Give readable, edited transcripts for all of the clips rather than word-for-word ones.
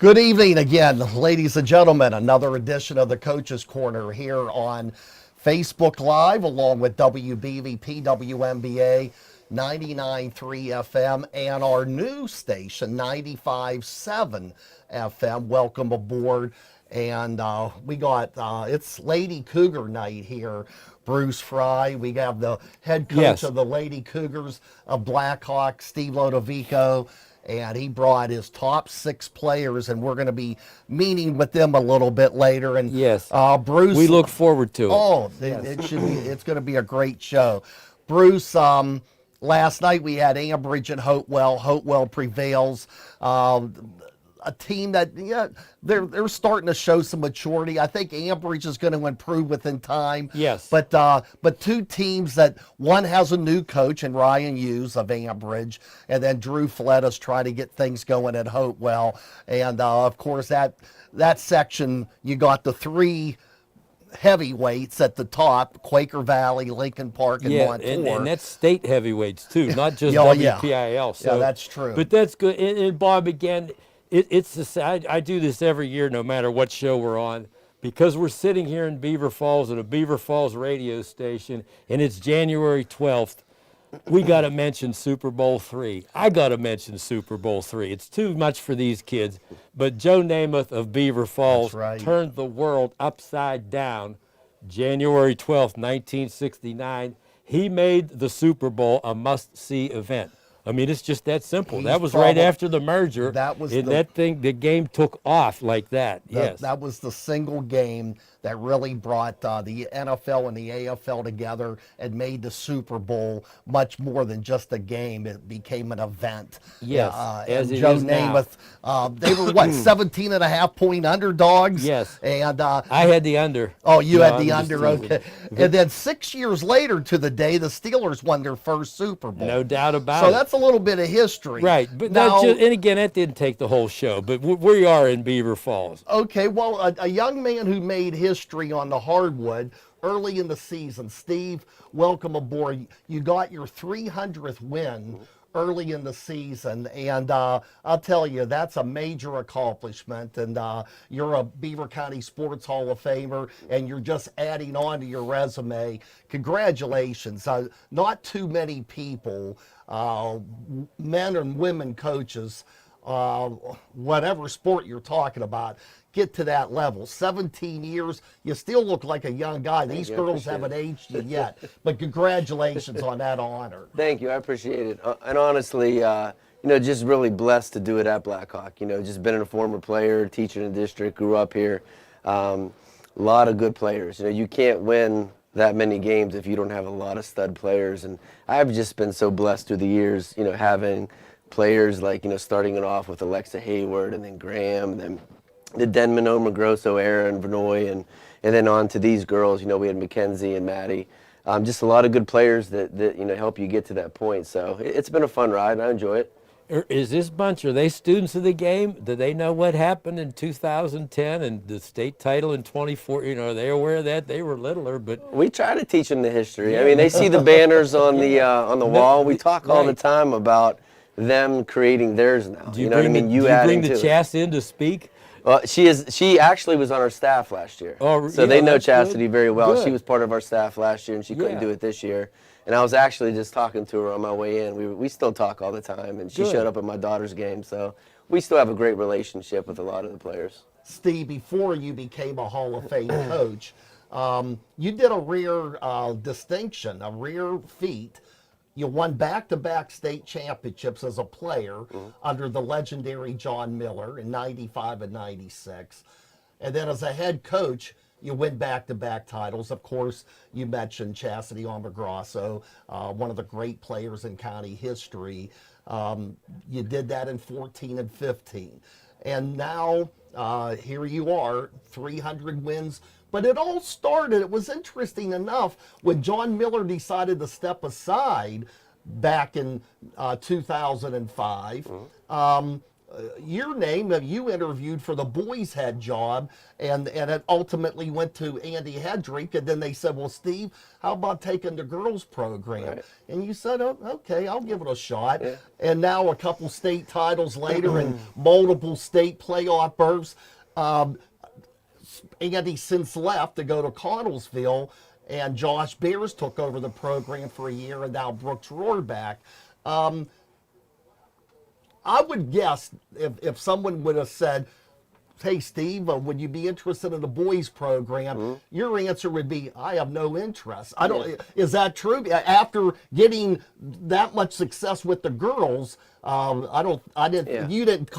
Good evening again, ladies and gentlemen. Another edition of the Coach's Corner here on Facebook Live, along with WBVP, WMBA, 99.3 FM, and our new station, 95.7 FM. Welcome aboard. And we got, it's Lady Cougar night here. Bruce Fry, we have the head coach of the Lady Cougars of Blackhawk, Steve Lodovico. And he brought his top 6 players, and we're going to be meeting with them a little bit later. And Bruce, we look forward to it. Oh, it should be. It's going to be a great show. Bruce, last night we had Ambridge and Hopewell. Hopewell prevails. A team that they're starting to show some maturity. I think Ambridge is going to improve within time. Yes. But two teams that one has a new coach in Ryan Hughes of Ambridge, and then Drew Flettis trying to get things going at Hopewell. And of course that section, you got the 3 heavyweights at the top: Quaker Valley, Lincoln Park, and Montour. And that's state heavyweights too, not just WPIL. So, yeah, that's true. But that's good. And Bob, again, I do this every year, no matter what show we're on, because we're sitting here in Beaver Falls at a Beaver Falls radio station, and it's January 12th. We got to mention Super Bowl III. I got to mention Super Bowl III. It's too much for these kids, but Joe Namath of Beaver Falls turned the world upside down January 12th, 1969. He made the Super Bowl a must-see event. I mean, it's just that simple. That was right after the merger. The game took off like that. That was the single game that really brought the NFL and the AFL together and made the Super Bowl much more than just a game. It became an event. Yes, as and Joe Namath, they were, 17.5-point underdogs? Yes. And I had the under. Oh, you had the under, okay. And then 6 years later to the day, the Steelers won their first Super Bowl. No doubt about it. So that's a little bit of history. Right, but now, and again, that didn't take the whole show, but we are in Beaver Falls. Okay, well, a young man who made history on the hardwood early in the season. Steve, welcome aboard. You got your 300th win early in the season, and I'll tell you, that's a major accomplishment, and you're a Beaver County Sports Hall of Famer, and you're just adding on to your resume. Congratulations. Not too many people, men and women coaches, whatever sport you're talking about, get to that level. 17 years, you still look like a young guy. These girls haven't aged you yet, but congratulations on that honor. Thank you, I appreciate it. And honestly, just really blessed to do it at Blackhawk. Just been a former player, teacher in the district, grew up here. A lot of good players. You can't win that many games if you don't have a lot of stud players. And I've just been so blessed through the years, having players like, starting it off with Alexa Hayward, and then Graham, and then the Denman, Omagrosso era, and Vanoy, and then on to these girls. We had Mackenzie and Maddie. Just a lot of good players that help you get to that point. So it's been a fun ride, and I enjoy it. Is this bunch, are they students of the game? Do they know what happened in 2010 and the state title in 24? Are they aware of that? They were littler, but we try to teach them the history. I mean, they see the banners on the wall. We talk all the time about them creating theirs now. Do you know what I mean? Do you bring the Chass in to speak? She actually was on our staff last year. So they know Chastity very well. Good. She was part of our staff last year, and she couldn't do it this year. And I was actually just talking to her on my way in. We still talk all the time, and she showed up at my daughter's game. So we still have a great relationship with a lot of the players. Steve, before you became a Hall of Fame coach, you did a rare distinction, a rare feat. You won back-to-back state championships as a player under the legendary John Miller in 95 and 96. And then as a head coach, you win back-to-back titles. Of course, you mentioned Chastity Omagrosso, one of the great players in county history. You did that in 14 and 15. And now, here you are, 300 wins. But it all started, it was interesting enough, when John Miller decided to step aside back in 2005. your name, you interviewed for the boys' head job, and it ultimately went to Andy Hedrick, and then they said, well, Steve, how about taking the girls program? Right. And you said, oh, okay, I'll give it a shot. Yeah. And now a couple state titles later and multiple state playoff berths. Andy since left to go to Connellsville, and Josh Beers took over the program for a year, and now Brooks Rohrback. I would guess if someone would have said, hey, Steve, would you be interested in the boys program? Your answer would be, I have no interest. I don't. Is that true? After getting that much success with the girls, I didn't. Yeah. You didn't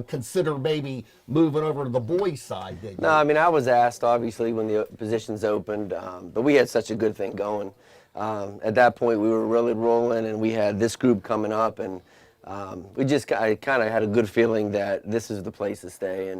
consider maybe moving over to the boys side, did you? No, I mean, I was asked, obviously, when the positions opened, but we had such a good thing going. At that point, we were really rolling, and we had this group coming up, and I kind of had a good feeling that this is the place to stay.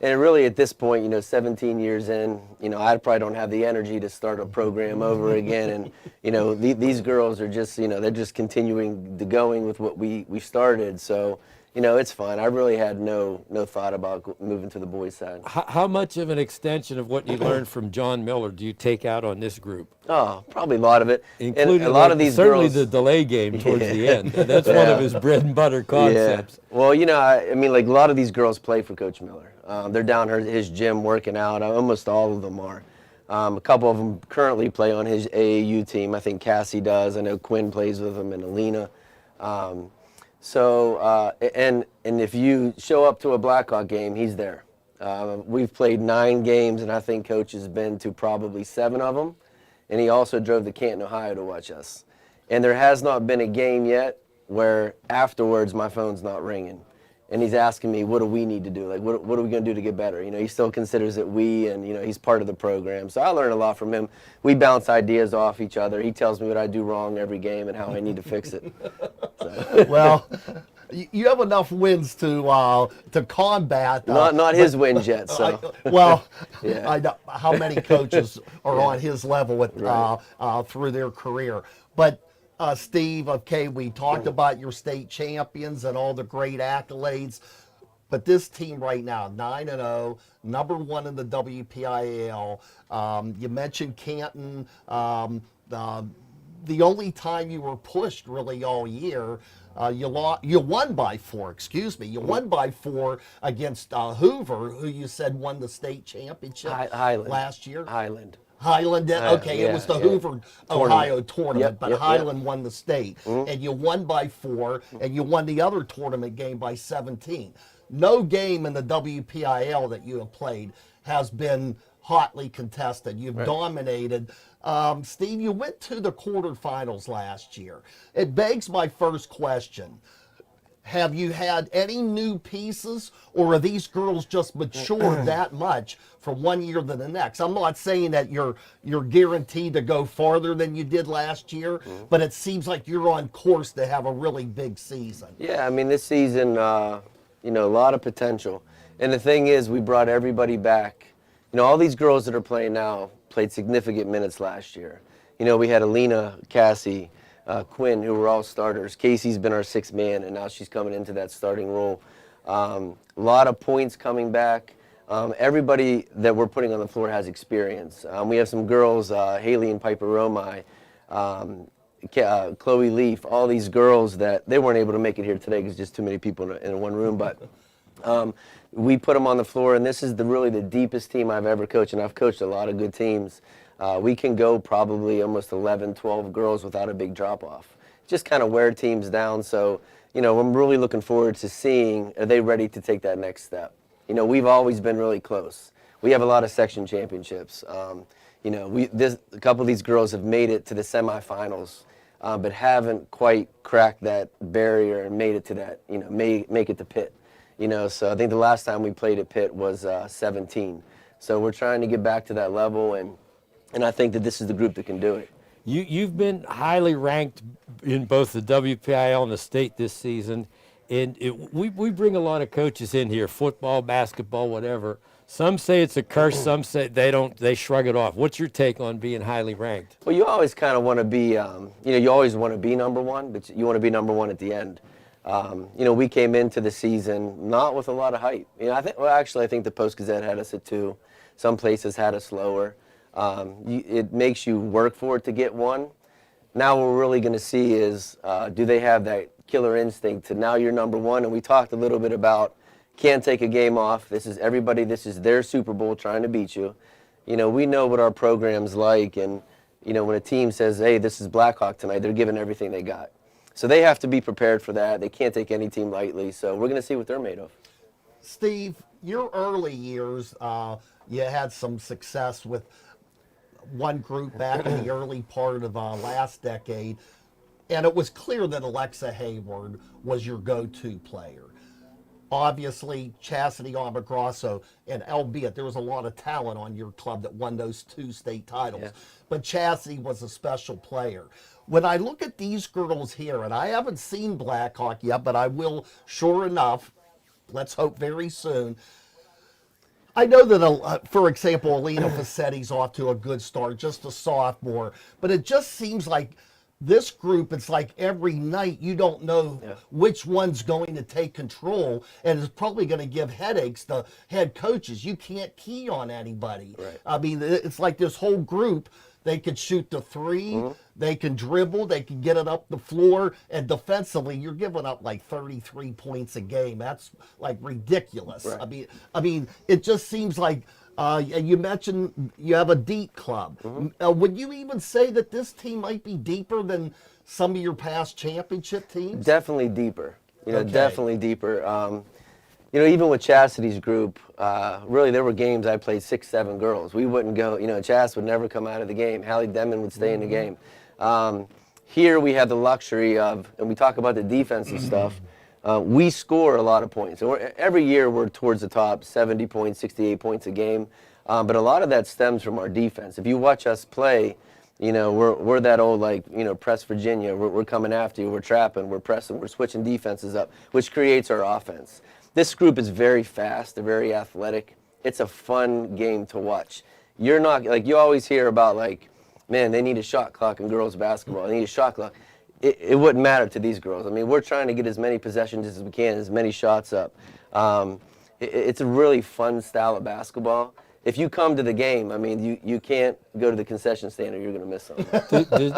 And really, at this point, 17 years in, I probably don't have the energy to start a program over again. And, these girls are just, they're just continuing to going with what we started. So, it's fine. I really had no thought about moving to the boys' side. How much of an extension of what you learned from John Miller do you take out on this group? Oh, probably a lot of it. Including and a lot of these certainly girls, the delay game towards the end. That's one of his bread and butter concepts. Yeah. Well, I mean, like a lot of these girls play for Coach Miller. They're down at his gym working out. Almost all of them are. A couple of them currently play on his AAU team. I think Cassie does. I know Quinn plays with him and Alina. And if you show up to a Blackhawk game, he's there. We've played 9 games, and I think Coach has been to probably 7 of them. And he also drove to Canton, Ohio to watch us. And there has not been a game yet where afterwards my phone's not ringing. And he's asking me, what do we need to do? Like, what are we going to do to get better? He still considers it we, and, he's part of the program. So I learned a lot from him. We bounce ideas off each other. He tells me what I do wrong every game and how I need to fix it. So. Well, you have enough wins to combat. Not his wins yet. So. Yeah. I know how many coaches are on his level with through their career. But Steve, okay, we talked about your state champions and all the great accolades. But this team right now, 9-0, number 1 in the WPIAL. You mentioned Canton. The only time you were pushed really all year, you won by 4. Excuse me, you won by 4 against Hoover, who you said won the state championship last year. Highland, okay, it was the Hoover, Ohio tournament, but Highland won the state. And you won by 4, and you won the other tournament game by 17. No game in the WPIL that you have played has been hotly contested. You've dominated. Steve, you went to the quarterfinals last year. It begs my first question. Have you had any new pieces, or are these girls just matured that much from one year to the next? I'm not saying that you're guaranteed to go farther than you did last year, but it seems like you're on course to have a really big season. Yeah, I mean, this season, a lot of potential. And the thing is, we brought everybody back. All these girls that are playing now played significant minutes last year. We had Alina, Cassie, Quinn, who were all starters. Casey's been our 6th man, and now she's coming into that starting role. A lot of points coming back. Everybody that we're putting on the floor has experience. We have some girls, Haley and Piper Romai, Chloe Leaf, all these girls that they weren't able to make it here today because just too many people in one room. But we put them on the floor, and this is really the deepest team I've ever coached, and I've coached a lot of good teams. We can go probably almost 11, 12 girls without a big drop-off. Just kind of wear teams down. So, I'm really looking forward to seeing, are they ready to take that next step? We've always been really close. We have a lot of section championships. A couple of these girls have made it to the semifinals, but haven't quite cracked that barrier and made it to that, make it to Pitt. So I think the last time we played at Pitt was 17. So we're trying to get back to that level, and I think that this is the group that can do it. You've been highly ranked in both the WPIL and the state this season, and we bring a lot of coaches in here, football, basketball, whatever. Some say it's a curse, some say they shrug it off. What's your take on being highly ranked? Well, you always kind of want to be, you always want to be number 1, but you want to be number 1 at the end. We came into the season not with a lot of hype. I think the Post-Gazette had us at 2. Some places had us lower. It makes you work for it to get 1. Now what we're really going to see is, do they have that killer instinct to now you're number 1? And we talked a little bit about can't take a game off. This is their Super Bowl trying to beat you. We know what our program's like, and when a team says, hey, this is Blackhawk tonight, they're giving everything they got. So they have to be prepared for that. They can't take any team lightly, so we're going to see what they're made of. Steve, your early years, you had some success with one group back in the early part of last decade, and it was clear that Alexa Hayward was your go-to player. Obviously, Chastity Amogrosso, and albeit there was a lot of talent on your club that won those 2 state titles, Yeah. but Chastity was a special player. When I look at these girls here, and I haven't seen Blackhawk yet, but I will, sure enough, let's hope very soon. I know that, for example, Alina Facetti's off to a good start, just a sophomore, but it just seems like this group, it's like every night you don't know which one's going to take control, and it's probably going to give headaches to head coaches. You can't key on anybody. Right. I mean, it's like this whole group, they could shoot the 3, they can dribble, they can get it up the floor, and defensively, you're giving up like 33 points a game. That's like ridiculous. Right. I mean, it just seems like. You mentioned you have a deep club. Would you even say that this team might be deeper than some of your past championship teams? Definitely deeper. Okay. Definitely deeper. Even with Chastity's group, really there were games I played 6, 7 girls. We wouldn't go. Chast would never come out of the game. Hallie Denman would stay in the game. Here we have the luxury of, and we talk about the defensive stuff. We score a lot of points. And every year we're towards the top, 70 points, 68 points a game. But a lot of that stems from our defense. If you watch us play, we're that old, press Virginia. We're coming after you. We're trapping. We're pressing. We're switching defenses up, which creates our offense. This group is very fast. They're very athletic. It's a fun game to watch. You're not, you always hear about, man, they need a shot clock in girls basketball. They need a shot clock. It wouldn't matter to these girls. I mean, we're trying to get as many possessions as we can, as many shots up. It's a really fun style of basketball. If you come to the game, I mean, you can't go to the concession stand or you're going to miss something.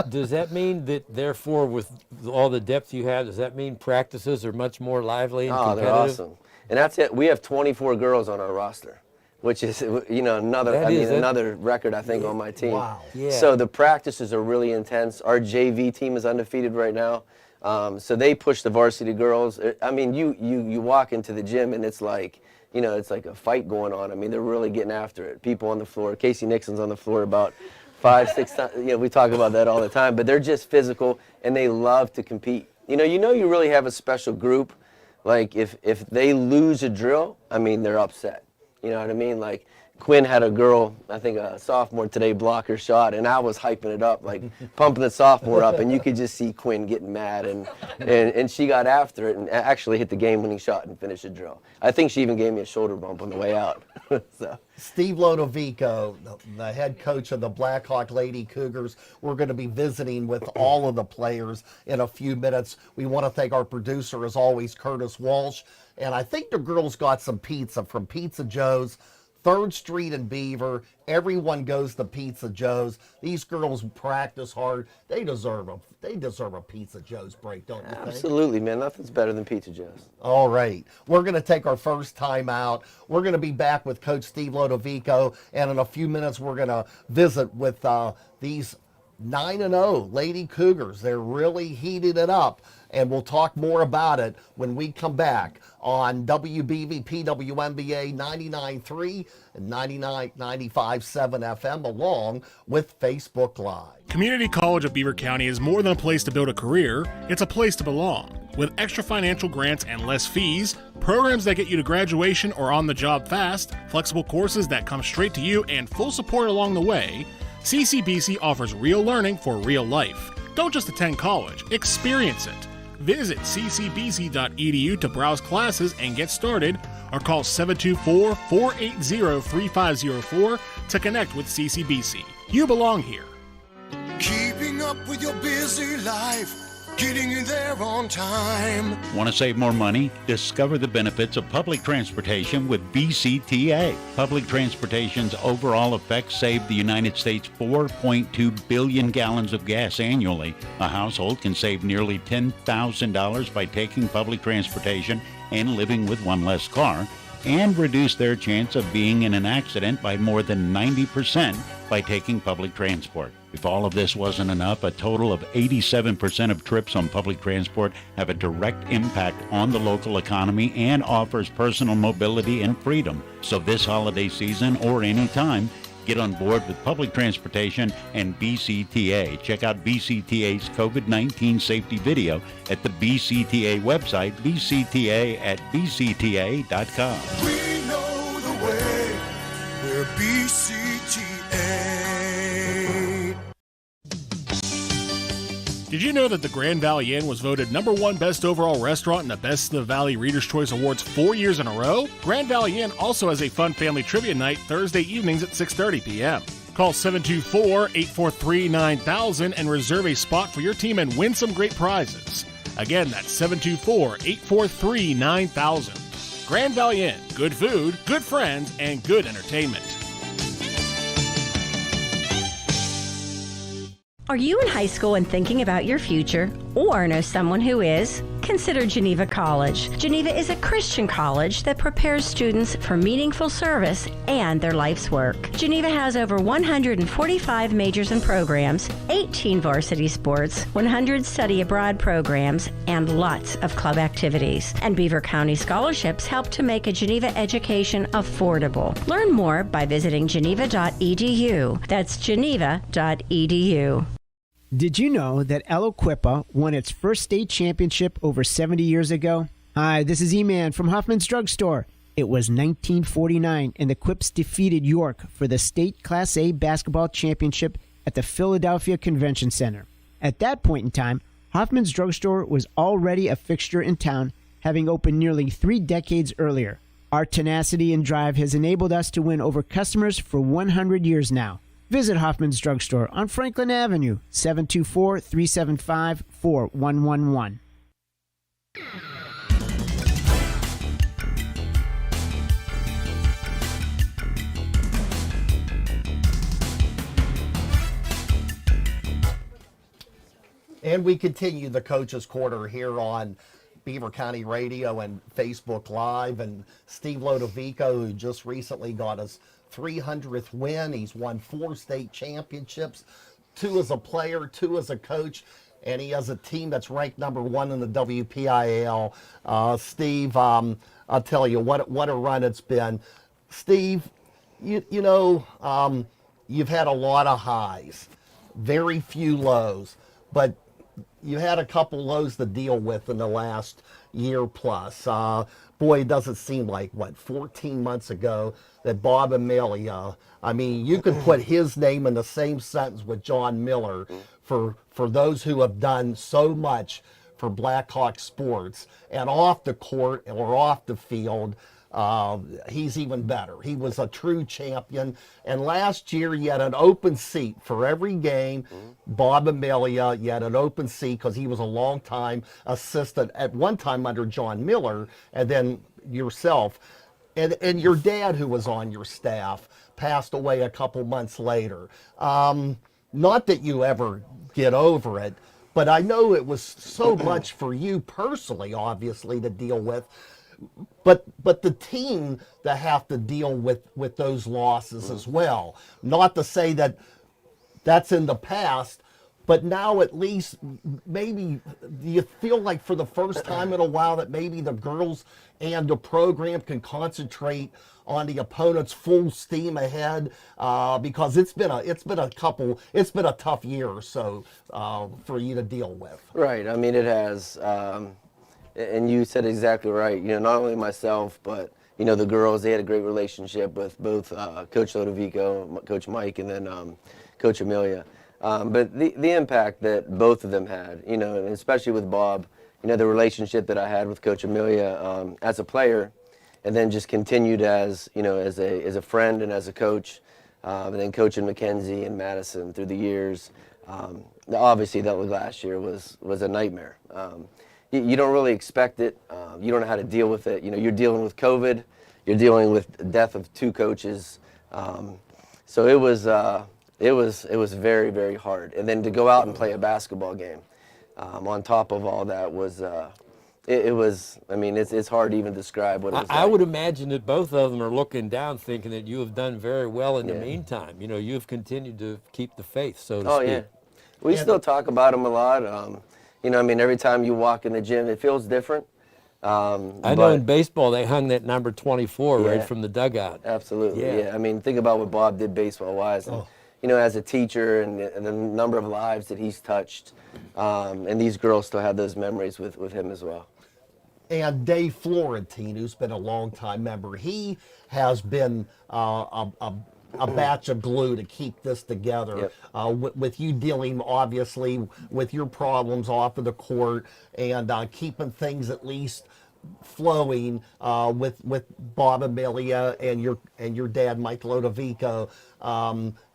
Does that mean that, therefore, with all the depth you have, does that mean practices are much more lively and competitive? They're awesome. And that's it. We have 24 girls on our roster, which is, another record, I think, on my team. Wow. Yeah. So the practices are really intense. Our JV team is undefeated right now. So they push the varsity girls. I mean, you walk into the gym and it's like, it's like a fight going on. I mean, they're really getting after it. People on the floor. Casey Nixon's on the floor about 5, 6 times. We talk about that all the time. But they're just physical, and they love to compete. You really have a special group. Like, if they lose a drill, I mean, they're upset. You know what I mean? Like, Quinn had a girl, I think a sophomore today, block her shot, and I was hyping it up, like pumping the sophomore up, and you could just see Quinn getting mad, and she got after it and actually hit the game-winning shot and finished the drill. I think she even gave me a shoulder bump on the way out. So. Steve Lodovico, the head coach of the Blackhawk Lady Cougars. We're going to be visiting with all of the players in a few minutes. We want to thank our producer, as always, Curtis Walsh. And I think the girls got some pizza from Pizza Joe's, 3rd Street in Beaver. Everyone goes to Pizza Joe's. These girls practice hard. They deserve a Pizza Joe's break, don't you think? Absolutely, man. Nothing's better than Pizza Joe's. All right. We're going to take our first time out. We're going to be back with Coach Steve Lodovico, and in a few minutes we're going to visit with these 9-0 Lady Cougars. They're really heating it up, and we'll talk more about it when we come back on WBVP WMBA 99.3 and 95.7 FM, along with Facebook Live. Community College of Beaver County is more than a place to build a career, it's a place to belong. With extra financial grants and less fees, programs that get you to graduation or on the job fast, flexible courses that come straight to you, and full support along the way, CCBC offers real learning for real life. Don't just attend college, experience it. Visit ccbc.edu to browse classes and get started, or call 724-480-3504 to connect with CCBC. You belong here. Keeping up with your busy life, getting you there on time. Want to save more money? Discover the benefits of public transportation with BCTA. Public transportation's overall effects save the United States 4.2 billion gallons of gas annually. A household can save nearly $10,000 by taking public transportation and living with one less car, and reduce their chance of being in an accident by more than 90% by taking public transport. If all of this wasn't enough, a total of 87% of trips on public transport have a direct impact on the local economy and offers personal mobility and freedom. So this holiday season or any time, get on board with public transportation and BCTA. Check out BCTA's COVID-19 safety video at the BCTA website, bcta@bcta.com. We know the way. We're BCTA. Did you know that the Grand Valley Inn was voted #1 best overall restaurant in the Best of the Valley Reader's Choice Awards 4 years in a row? Grand Valley Inn also has a fun family trivia night Thursday evenings at 6:30 p.m. Call 724-843-9000 and reserve a spot for your team and win some great prizes. Again, that's 724-843-9000. Grand Valley Inn, good food, good friends, and good entertainment. Are you in high school and thinking about your future, or know someone who is? Consider Geneva College. Geneva is a Christian college that prepares students for meaningful service and their life's work. Geneva has over 145 majors and programs, 18 varsity sports, 100 study abroad programs, and lots of club activities. And Beaver County scholarships help to make a Geneva education affordable. Learn more by visiting geneva.edu. That's geneva.edu. Did you know that Eloquippa won its first state championship over 70 years ago? Hi, this is E-Man from Huffman's Drugstore. It was 1949, and the Quips defeated York for the state Class A basketball championship at the Philadelphia Convention Center. At that point in time, Huffman's Drugstore was already a fixture in town, having opened nearly 3 decades earlier. Our tenacity and drive has enabled us to win over customers for 100 years now. Visit Hoffman's Drugstore on Franklin Avenue, 724-375-4111. And we continue the Coach's Corner here on Beaver County Radio and Facebook Live. And Steve Lodovico, who just recently got his 300th win. He's won 4 state championships, 2 as a player, 2 as a coach, and he has a team that's ranked #1 in the WPIAL. Steve, I'll tell you what a run it's been. Steve, you know, you've had a lot of highs, very few lows, but you had a couple lows to deal with in the last year plus. Boy, it doesn't seem like, 14 months ago that Bob Amelia, I mean, you could put his name in the same sentence with John Miller for those who have done so much for Blackhawk sports. And off the court or off the field, he's even better. He was a true champion. And last year, you had an open seat for every game. Bob Amelia, you had an open seat because he was a long-time assistant at one time under John Miller, and then yourself. And your dad, who was on your staff, passed away a couple months later. Not that you ever get over it, but I know it was so much for you personally, obviously, to deal with. But the team that have to deal with those losses as well. Not to say that that's in the past, but now at least maybe do you feel like for the first time in a while that maybe the girls and the program can concentrate on the opponent's full steam ahead, because it's been a tough year or so for you to deal with. Right. I mean, it has. And you said exactly right. You know, not only myself, but you know, the girls. They had a great relationship with both Coach Lodovico, Coach Mike, and then Coach Amelia. But the impact that both of them had, you know, and especially with Bob, you know, the relationship that I had with Coach Amelia as a player, and then just continued as, you know, as a friend and as a coach, and then coaching Mackenzie and Madison through the years. Obviously, that last year was a nightmare. You don't really expect it. You don't know how to deal with it. You know, you're dealing with COVID. You're dealing with the death of 2 coaches. So it was very, very hard. And then to go out and play a basketball game on top of all that was. It was, I mean, it's hard to even describe what it was I like. would imagine that both of them are looking down thinking that you have done very well in the meantime. You know, you've continued to keep the faith, so to speak. Yeah. We still talk about them a lot. You know, I mean, every time you walk in the gym, it feels different. I know in baseball they hung that number 24 right from the dugout. Absolutely, yeah. I mean, think about what Bob did baseball-wise. And, you know, as a teacher and the number of lives that he's touched. And these girls still have those memories with him as well. And Dave Florentine, who's been a longtime member, he has been a batch of glue to keep this together. With you dealing, obviously, with your problems off of the court and keeping things at least flowing with Bob Amelia and your dad, Mike Lodovico.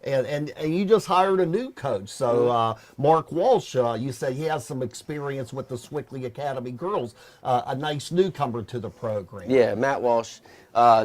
And you just hired a new coach. So Mark Walsh, you said he has some experience with the Swickley Academy girls, a nice newcomer to the program. Yeah, Matt Walsh,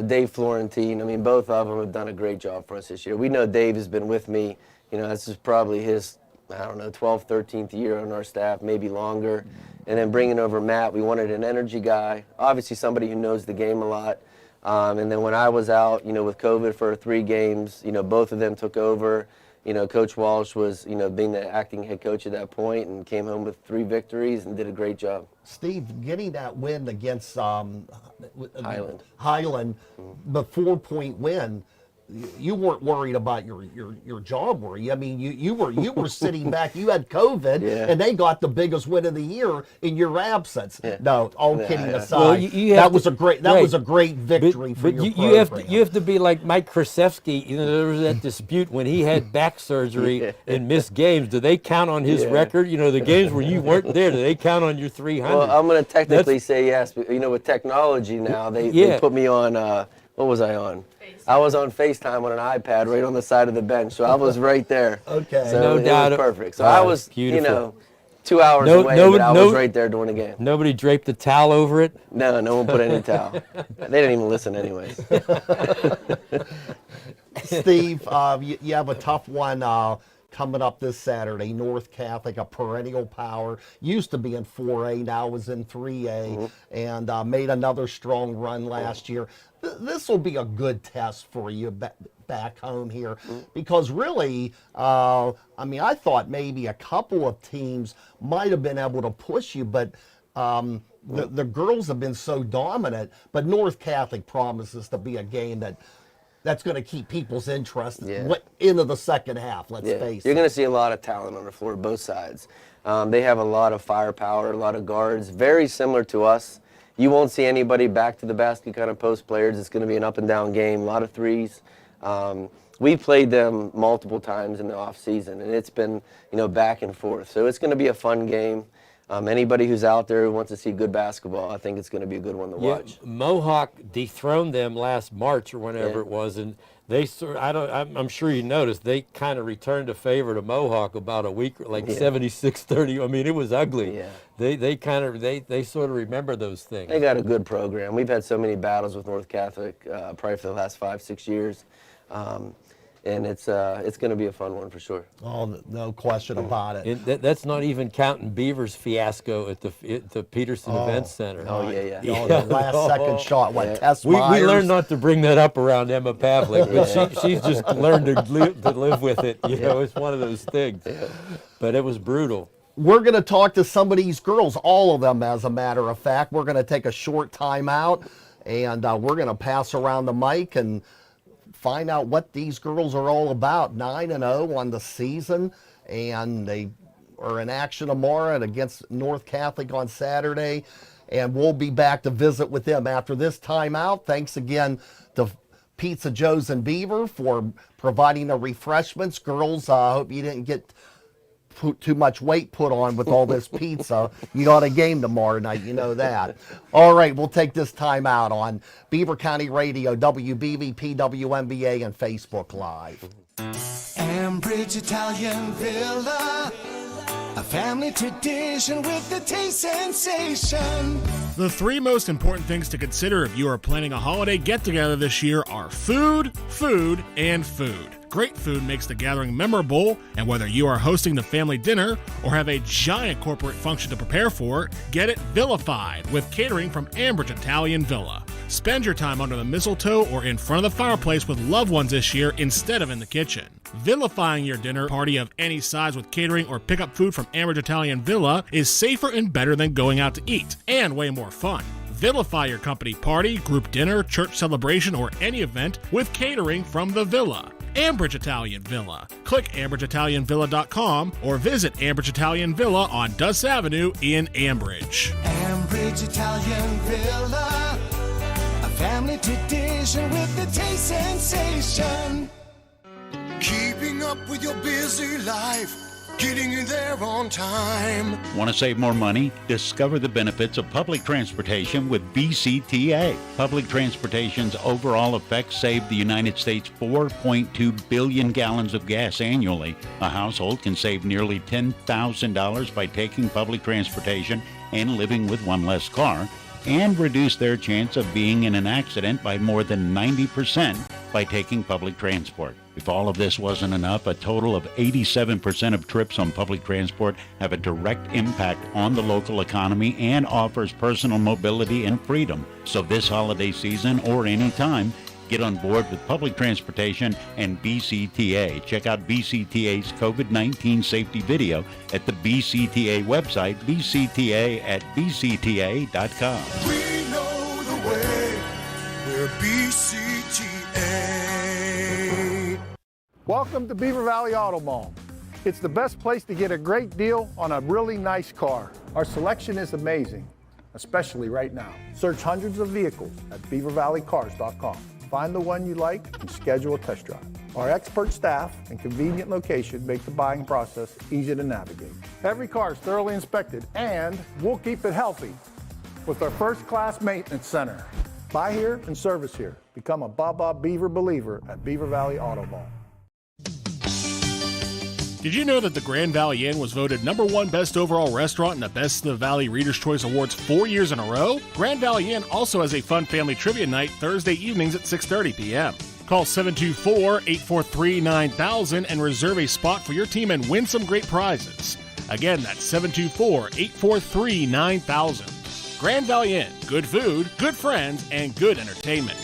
Dave Florentine. I mean, both of them have done a great job for us this year. We know Dave has been with me. You know, this is probably his, I don't know, 12th, 13th year on our staff, maybe longer. And then bringing over Matt, we wanted an energy guy, obviously somebody who knows the game a lot. And then when I was out, you know, with COVID for 3 games, you know, both of them took over. You know, Coach Walsh was, you know, being the acting head coach at that point and came home with 3 victories and did a great job. Steve, getting that win against Highland, the 4-point win, you weren't worried about your job, were you? I mean, you were sitting back. You had COVID, and they got the biggest win of the year in your absence. No, all kidding aside, well, that was a great victory for your program. You have to be like Mike Krzyzewski. You know, there was that dispute when he had back surgery and missed games. Do they count on his record? You know, the games where you weren't there, do they count on your 300? Well, I'm going to technically say yes. But, you know, with technology now, they put me on. What was I on? I was on FaceTime on an iPad right on the side of the bench, so I was right there. Okay. So no doubt. It was perfect. So I was, beautiful. You know, 2 hours away, but I was right there during the game. Nobody draped a towel over it? No one put any towel. They didn't even listen anyways. Steve, you have a tough one coming up this Saturday. North Catholic, a perennial power, used to be in 4A, now is in 3A, and made another strong run last year. This will be a good test for you back home here, because really, I mean, I thought maybe a couple of teams might have been able to push you, but the girls have been so dominant. But North Catholic promises to be a game that's going to keep people's interest into the second half, let's face it. You're going to see a lot of talent on the floor, both sides. They have a lot of firepower, a lot of guards, very similar to us. You won't see anybody back to the basket kind of post players. It's going to be an up and down game, a lot of threes. We played them multiple times in the off season, and it's been, you know, back and forth. So it's going to be a fun game. Anybody who's out there who wants to see good basketball, I think it's going to be a good one to watch. Mohawk dethroned them last March or whenever it was, and they I'm sure you noticed they kind of returned a favor to Mohawk about a week, like 76-30. I mean, it was ugly. Yeah. They sort of remember those things. They got a good program. We've had so many battles with North Catholic probably for the last 5-6 years. And it's going to be a fun one for sure. Oh, no question about it. And that's not even counting Beaver's fiasco at the Peterson Event Center. Oh, yeah. The last second shot, Tess We Myers. learned not to bring that up around Emma Pavlik, but she's just learned to live with it. You know, it's one of those things. But it was brutal. We're going to talk to some of these girls, all of them, as a matter of fact. We're going to take a short time out, and we're going to pass around the mic and find out what these girls are all about. 9-0 on the season, and they are in action tomorrow against North Catholic on Saturday, and we'll be back to visit with them after this timeout. Thanks again to Pizza Joe's and Beaver for providing the refreshments. Girls, I hope you didn't get too much weight put on with all this pizza. You got a game tomorrow night, you know that. All right, we'll take this time out on Beaver County Radio, WBVP, WMBA, and Facebook Live. Am Ambridge Italian Villa, a family tradition with the taste sensation. The three most important things to consider if you are planning a holiday get-together this year are food, food, and food. Great food makes the gathering memorable, and whether you are hosting the family dinner or have a giant corporate function to prepare for, get it vilified with catering from Ambridge Italian Villa. Spend your time under the mistletoe or in front of the fireplace with loved ones this year instead of in the kitchen. Vilifying your dinner party of any size with catering or pick up food from Ambridge Italian Villa is safer and better than going out to eat, and way more fun. Vilify your company party, group dinner, church celebration, or any event with catering from the Villa. Ambridge Italian Villa. Click AmbridgeItalianVilla.com or visit Ambridge Italian Villa on Duss Avenue in Ambridge. Ambridge Italian Villa, a family tradition with the taste sensation. Keeping up with your busy life, getting you there on time. Want to save more money? Discover the benefits of public transportation with BCTA. Public transportation's overall effects save the United States 4.2 billion gallons of gas annually. A household can save nearly $10,000 by taking public transportation and living with one less car, and reduce their chance of being in an accident by more than 90% by taking public transport. If all of this wasn't enough, a total of 87% of trips on public transport have a direct impact on the local economy and offers personal mobility and freedom. So this holiday season or any time, get on board with public transportation and BCTA. Check out BCTA's COVID-19 safety video at the BCTA website, bcta@bcta.com. We know the way, we're BCTA. Welcome to Beaver Valley Auto Mall. It's the best place to get a great deal on a really nice car. Our selection is amazing, especially right now. Search hundreds of vehicles at beavervalleycars.com. Find the one you like and schedule a test drive. Our expert staff and convenient location make the buying process easy to navigate. Every car is thoroughly inspected, and we'll keep it healthy with our first-class maintenance center. Buy here and service here. Become a Baba Beaver believer at Beaver Valley Auto Mall. Did you know that the Grand Valley Inn was voted #1 best overall restaurant in the Best of the Valley Reader's Choice Awards 4 years in a row? Grand Valley Inn also has a fun family trivia night Thursday evenings at 6:30 p.m. Call 724-843-9000 and reserve a spot for your team and win some great prizes. Again, that's 724-843-9000. Grand Valley Inn, good food, good friends, and good entertainment.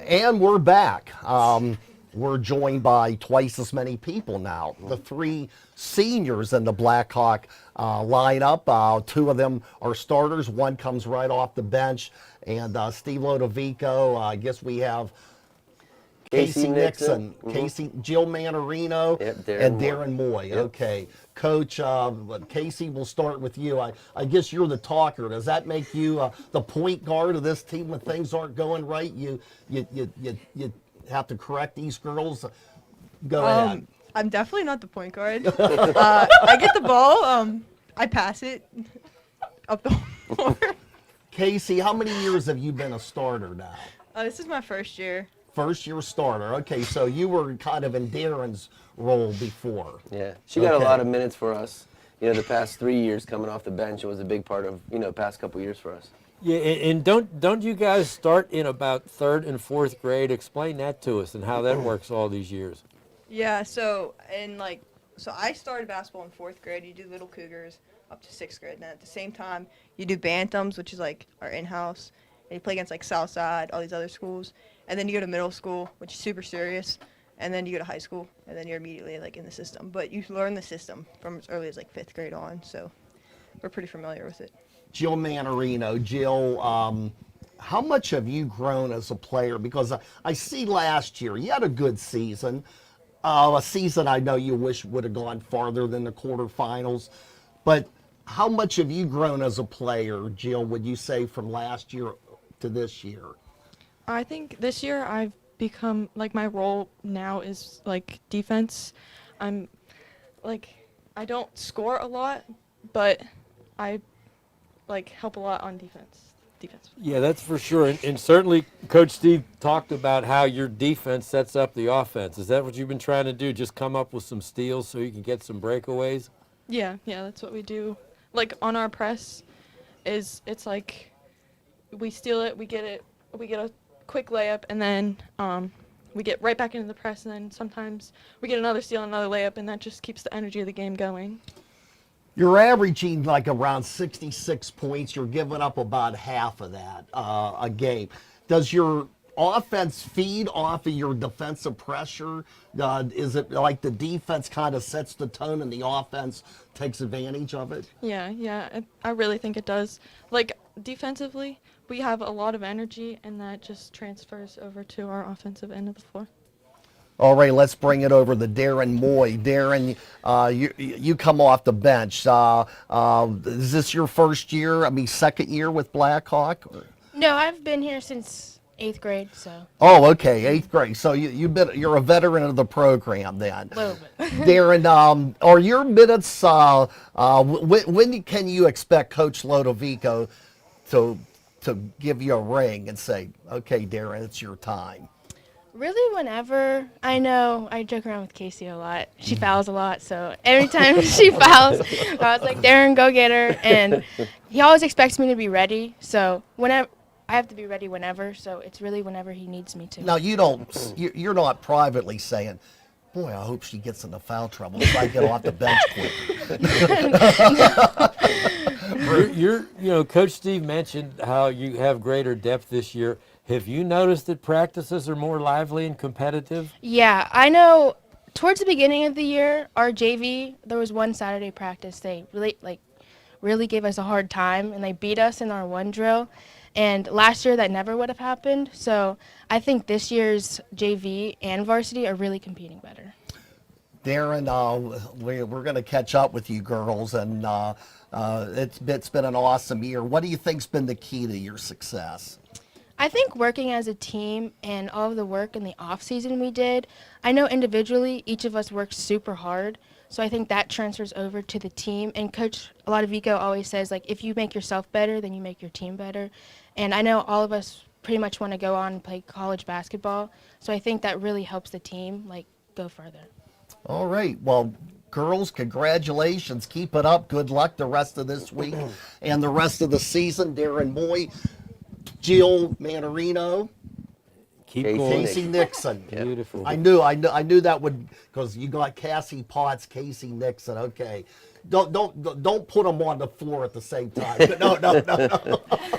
And we're back. We're joined by twice as many people now. The three seniors in the Blackhawk lineup. Two of them are starters. One comes right off the bench. And Steve Lodovico. I guess we have Casey Nixon, Jill Mannarino, and Darren Moye. Yep. Okay. Coach, Casey, we'll start with you. I guess you're the talker. Does that make you the point guard of this team when things aren't going right? You have to correct these girls? Go ahead. I'm definitely not the point guard. I get the ball. I pass it up the floor. Casey, how many years have you been a starter now? This is my first year. First year starter. Okay, so you were kind of in Darren's role before. Yeah, she got a Okay. lot of minutes for us. You know, the past 3 years coming off the bench was a big part of, you know, past couple years for us. Yeah, and don't you guys start in about 3rd and 4th grade? Explain that to us and how that works all these years. Yeah, so I started basketball in 4th grade. You do Little Cougars up to 6th grade. And then at the same time, you do Bantams, which is like our in-house. And you play against like Southside, all these other schools. And then you go to middle school, which is super serious. And then you go to high school, and then you're immediately like in the system. But you learn the system from as early as like 5th grade on. So we're pretty familiar with it. Jill Mannarino. Jill, how much have you grown as a player? Because I see last year you had a good season. A season I know you wish would have gone farther than the quarterfinals. But how much have you grown as a player, Jill, would you say, from last year to this year? I think this year I've become, like, my role now is, like, defense. I'm, like, I don't score a lot, but I, like, help a lot on defense. Yeah, that's for sure. And certainly Coach Steve talked about how your defense sets up the offense. Is that what you've been trying to do? Just come up with some steals so you can get some breakaways? Yeah, that's what we do. Like, on our press, it's like we steal it, we get a quick layup, and then we get right back into the press, and then sometimes we get another steal, another layup, and that just keeps the energy of the game going. You're averaging like around 66 points. You're giving up about half of that a game. Does your offense feed off of your defensive pressure? Is it like the defense kind of sets the tone and the offense takes advantage of it? Yeah, I really think it does. Like, defensively, we have a lot of energy, and that just transfers over to our offensive end of the floor. All right, let's bring it over to Darren Moye. Darren, you come off the bench. Is this your first year? I mean, second year with Blackhawk? No, I've been here since 8th grade, so. Oh, okay, 8th grade. So you're a veteran of the program then. A little bit. Darren, are your minutes? When can you expect Coach Lodovico to give you a ring and say, "Okay, Darren, it's your time"? Really, whenever. I know I joke around with Casey a lot. She fouls a lot, so every time she fouls, I was like, Darren, go get her. And he always expects me to be ready, so whenever I have to be ready whenever, so it's really whenever he needs me to. Now, you're not privately saying, "Boy, I hope she gets into foul trouble if I get off the bench quick." Coach Steve mentioned how you have greater depth this year. Have you noticed that practices are more lively and competitive? Yeah, I know towards the beginning of the year, our JV, there was one Saturday practice, they really gave us a hard time, and they beat us in our one drill. And last year, that never would have happened. So I think this year's JV and varsity are really competing better. Darren, we're going to catch up with you girls, and it's been an awesome year. What do you think's been the key to your success? I think working as a team and all of the work in the off season we did, I know individually each of us worked super hard, so I think that transfers over to the team. And Coach Lodovico always says, like, if you make yourself better, then you make your team better. And I know all of us pretty much want to go on and play college basketball, so I think that really helps the team, like, go further. All right. Well, girls, congratulations. Keep it up. Good luck the rest of this week and the rest of the season. Darren Moye, Jill Mannarino, Keep going. Casey Nixon. Beautiful. I knew that would, because you got Cassie Potts, Casey Nixon. Okay. Don't put them on the floor at the same time. No.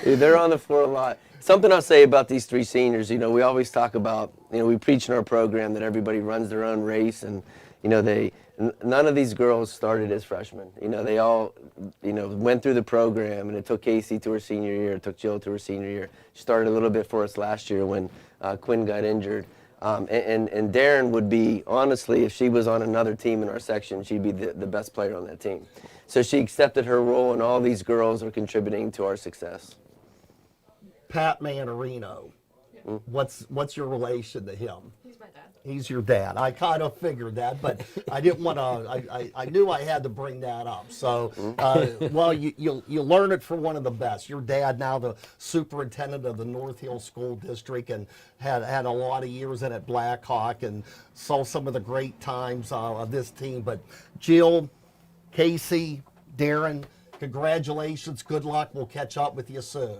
They're on the floor a lot. Something I'll say about these three seniors, we always talk about, we preach in our program that everybody runs their own race, and none of these girls started as freshmen. They all, went through the program, and it took Casey to her senior year, it took Jill to her senior year. She started a little bit for us last year when Quinn got injured. And Darren would be, honestly, if she was on another team in our section, she'd be the best player on that team. So she accepted her role, and all these girls are contributing to our success. Pat Mannarino. What's your relation to him? He's my dad. He's your dad. I kind of figured that, but I didn't want to. I knew I had to bring that up. So, well, you learn it from one of the best. Your dad, now the superintendent of the North Hill School District, and had a lot of years in at Blackhawk, and saw some of the great times of this team. But Jill, Casey, Darren, congratulations. Good luck. We'll catch up with you soon.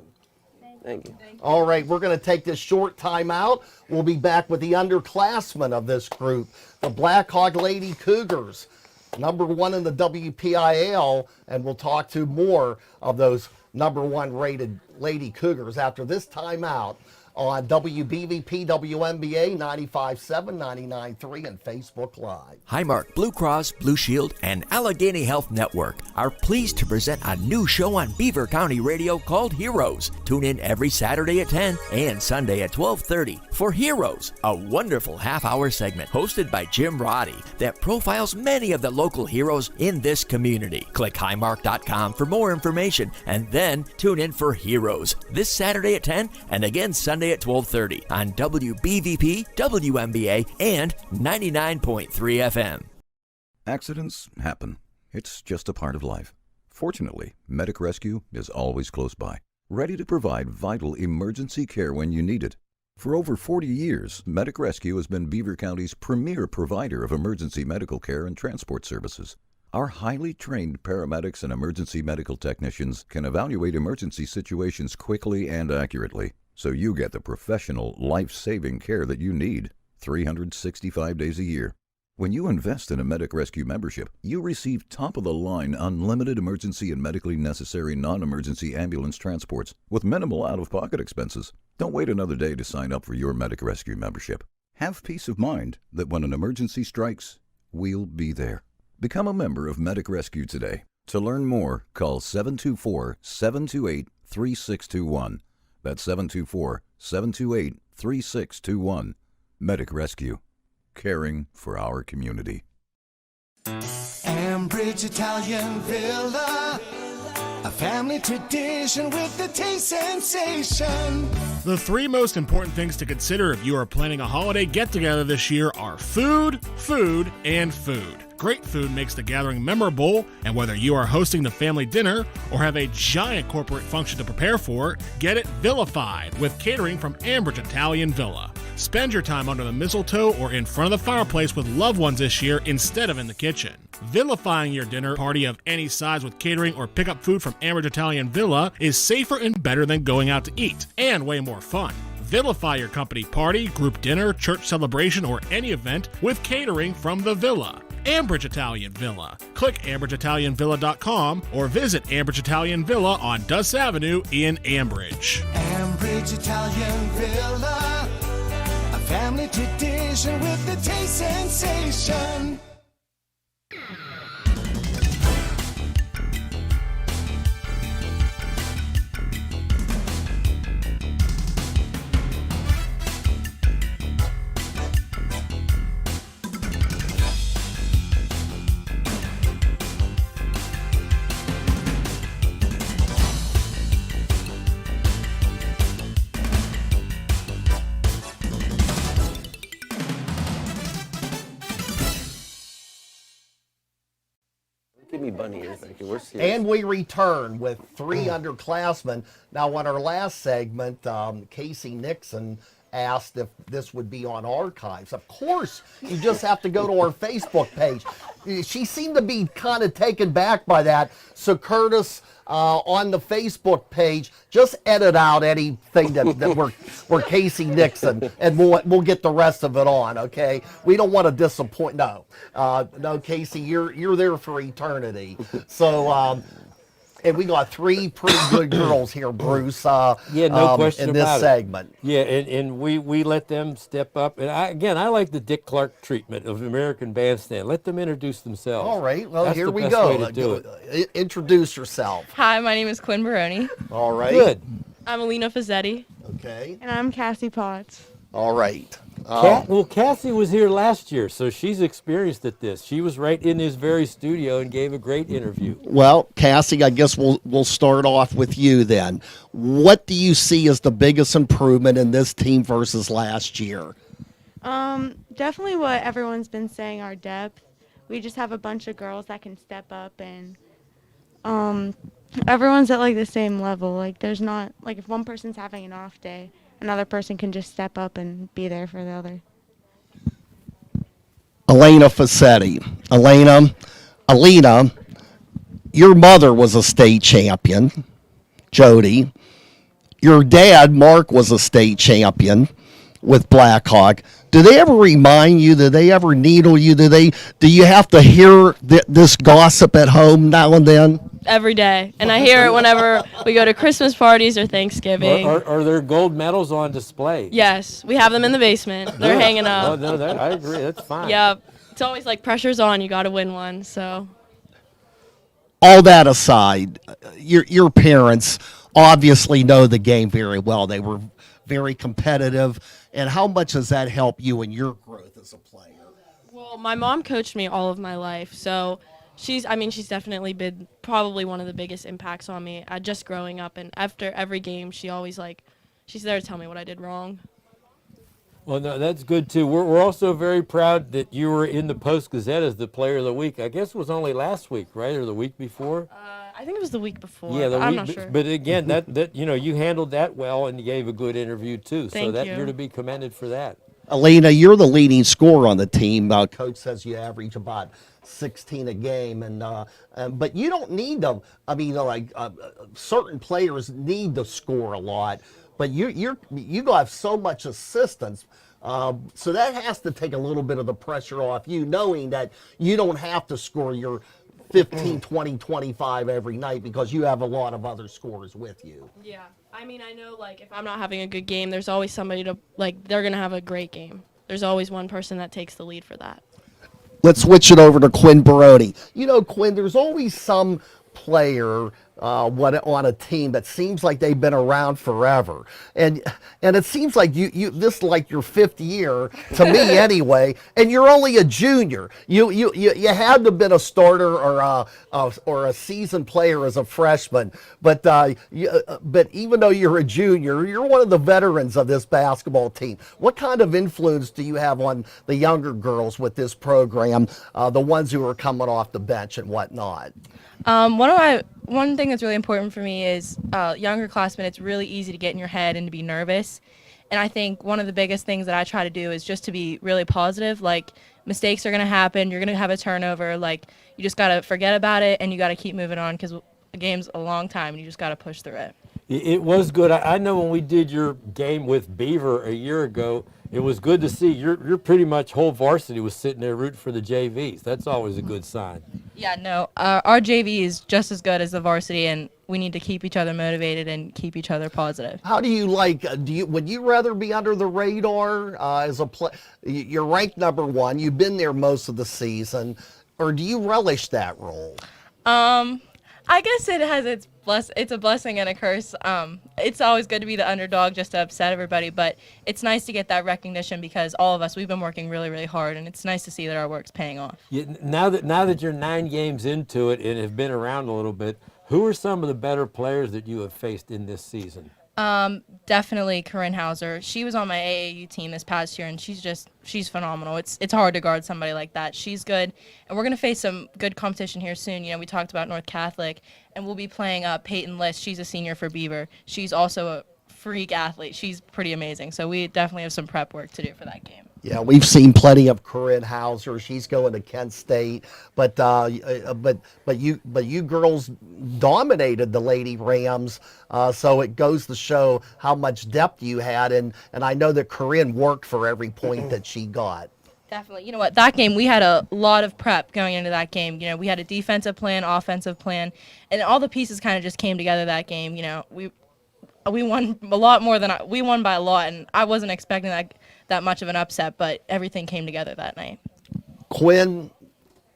Thank you. All right, we're going to take this short time out. We'll be back with the underclassmen of this group, the Blackhawk Lady Cougars, #1 in the WPIL, and we'll talk to more of those #1 rated Lady Cougars after this timeout on WBVP, WMBA 95.7, 99.3, and Facebook Live. Highmark Blue Cross, Blue Shield, and Allegheny Health Network are pleased to present a new show on Beaver County Radio called Heroes. Tune in every Saturday at 10 and Sunday at 12:30 for Heroes, a wonderful half-hour segment hosted by Jim Roddy that profiles many of the local heroes in this community. Click highmark.com for more information and then tune in for Heroes this Saturday at 10 and again Sunday at 12:30 on WBVP, WMBA, and 99.3 FM. Accidents happen. It's just a part of life. Fortunately, Medic Rescue is always close by, ready to provide vital emergency care when you need it. For over 40 years, Medic Rescue has been Beaver County's premier provider of emergency medical care and transport services. Our highly trained paramedics and emergency medical technicians can evaluate emergency situations quickly and accurately, so you get the professional, life-saving care that you need 365 days a year. When you invest in a Medic Rescue membership, you receive top-of-the-line unlimited emergency and medically necessary non-emergency ambulance transports with minimal out-of-pocket expenses. Don't wait another day to sign up for your Medic Rescue membership. Have peace of mind that when an emergency strikes, we'll be there. Become a member of Medic Rescue today. To learn more, call 724-728-3621. That's 724-728-3621. Medic Rescue. Caring for our community. Ambridge Italian Villa, a family tradition with the taste sensation. The three most important things to consider if you are planning a holiday get-together this year are food, food, and food. Great food makes the gathering memorable, and whether you are hosting the family dinner or have a giant corporate function to prepare for, get it vilified with catering from Ambridge Italian Villa. Spend your time under the mistletoe or in front of the fireplace with loved ones this year instead of in the kitchen. Vilifying your dinner party of any size with catering or pick up food from Ambridge Italian Villa is safer and better than going out to eat, and way more fun. Vilify your company party, group dinner, church celebration, or any event with catering from the Villa. Ambridge Italian Villa. Click AmbridgeItalianVilla.com or visit Ambridge Italian Villa on Duss Avenue in Ambridge. Ambridge Italian Villa, a family tradition with the taste sensation. Give me bunny ears. Thank you. We're serious. And we return with three underclassmen. Now, on our last segment, Casey Nixon asked if this would be on archives. Of course, you just have to go to our Facebook page. She seemed to be kind of taken back by that. So, Curtis, on the Facebook page, just edit out anything that we're Casey Nixon, and we'll get the rest of it on. Okay, we don't want to disappoint. No, Casey, you're there for eternity. So. And we got three pretty good girls here, Bruce. Yeah, no question in this about segment. It. Yeah, and we let them step up. And I like the Dick Clark treatment of American Bandstand. Let them introduce themselves. All right, well, That's here the we best go. way to do it. Introduce yourself. Hi, my name is Quinn Baroni. All right. Good. I'm Alina Fazzetti. Okay. And I'm Cassie Potts. All right. Well, Cassie was here last year, so she's experienced at this. She was right in this very studio and gave a great interview. Well, Cassie, I guess we'll start off with you then. What do you see as the biggest improvement in this team versus last year? Definitely what everyone's been saying, our depth. We just have a bunch of girls that can step up, and everyone's at like the same level. Like there's not like if one person's having an off day, another person can just step up and be there for the other. Elena Fassetti. Alina, your mother was a state champion, Jody. Your dad, Mark, was a state champion with Blackhawk. Do they ever remind you? Do they ever needle you? Do you have to hear this gossip at home now and then? Every day, and I hear it whenever we go to Christmas parties or Thanksgiving. Are there gold medals on display? Yes, we have them in the basement. They're hanging up. Oh, no, I agree. That's fine. Yeah, it's always like pressure's on. You got to win one. So. All that aside, your parents obviously know the game very well. They were very competitive. And how much does that help you in your growth as a player? Well, my mom coached me all of my life, so she's definitely been probably one of the biggest impacts on me just growing up. And after every game, she's there to tell me what I did wrong. Well, no, that's good too. We're also very proud that you were in the Post-Gazette as the Player of the Week. I guess it was only last week, right, or the week before? I think it was the week before. Yeah, I'm not sure. But again, that you handled that well, and you gave a good interview too. Thank you. You're to be commended for that. Alina, you're the leading scorer on the team. Coach says you average about 16 a game, but you don't need to. I mean, certain players need to score a lot, but you have so much assistance. So that has to take a little bit of the pressure off you, knowing that you don't have to score your 15, 20, 25 every night because you have a lot of other scorers with you. Yeah. I mean, I know, if I'm not having a good game, there's always somebody they're going to have a great game. There's always one person that takes the lead for that. Let's switch it over to Quinn Baroni. Quinn, there's always some player on a team that seems like they've been around forever, and it seems like this is like your fifth year to me anyway, and you're only a junior. You had to have been a starter or a seasoned player as a freshman, but even though you're a junior, you're one of the veterans of this basketball team. What kind of influence do you have on the younger girls with this program, the ones who are coming off the bench and whatnot? One thing that's really important for me is younger classmen. It's really easy to get in your head and to be nervous. And I think one of the biggest things that I try to do is just to be really positive. Like, mistakes are going to happen. You're going to have a turnover. You just got to forget about it, and you got to keep moving on because the game's a long time, and you just got to push through it. It was good. I know when we did your game with Beaver a year ago, it was good to see you're pretty much whole varsity was sitting there rooting for the JVs. That's always a good sign. Yeah, no, our JV is just as good as the varsity, and we need to keep each other motivated and keep each other positive. How do you would you rather be under the radar as a play? You're ranked number 1. You've been there most of the season, or do you relish that role? I guess it has it's a blessing and a curse. It's always good to be the underdog just to upset everybody, but it's nice to get that recognition because all of us, we've been working really, really hard, and it's nice to see that our work's paying off. Yeah, now that you're 9 games into it and have been around a little bit, who are some of the better players that you have faced in this season? Definitely Corinne Hauser. She was on my AAU team this past year, and she's phenomenal. It's hard to guard somebody like that. She's good, and we're going to face some good competition here soon. We talked about North Catholic, and we'll be playing Peyton List. She's a senior for Beaver. She's also a freak athlete. She's pretty amazing, so we definitely have some prep work to do for that game. Yeah, we've seen plenty of Corinne Hauser. She's going to Kent State, but you girls dominated the Lady Rams, so it goes to show how much depth you had, and I know that Corinne worked for every point that she got. Definitely. You know what? That game, we had a lot of prep going into that game. We had a defensive plan, offensive plan, and all the pieces kind of just came together that game. We won a lot more than we won by a lot, and I wasn't expecting that much of an upset, but everything came together that night. Quinn,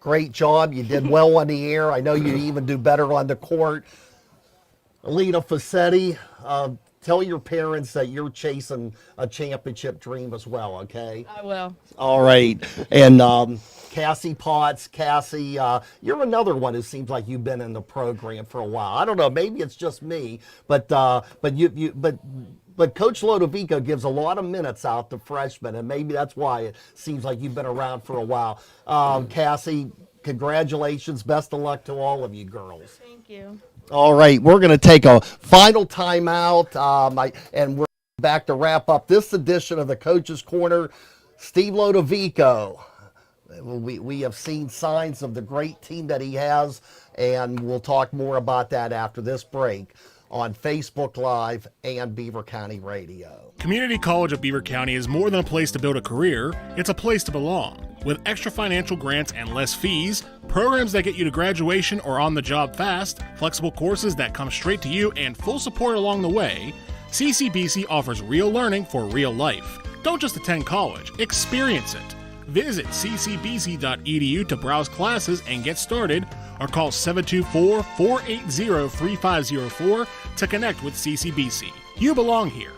great job. You did well on the air. I know you even do better on the court. Alina Fassetti, tell your parents that you're chasing a championship dream as well, okay? I will. All right. And Cassie Potts, Cassie, you're another one who seems like you've been in the program for a while. I don't know, maybe it's just me, but Coach Lodovico gives a lot of minutes out to freshmen, and maybe that's why it seems like you've been around for a while. Cassie, congratulations. Best of luck to all of you girls. Thank you. All right, we're going to take a final timeout, and we're back to wrap up this edition of the Coach's Corner. Steve Lodovico, we have seen signs of the great team that he has, and we'll talk more about that after this break on Facebook Live and Beaver County Radio. Community College of Beaver County is more than a place to build a career, it's a place to belong. With extra financial grants and less fees, programs that get you to graduation or on the job fast, flexible courses that come straight to you, and full support along the way, CCBC offers real learning for real life. Don't just attend college, experience it. Visit ccbc.edu to browse classes and get started, or call 724-480-3504 to connect with CCBC. You belong here.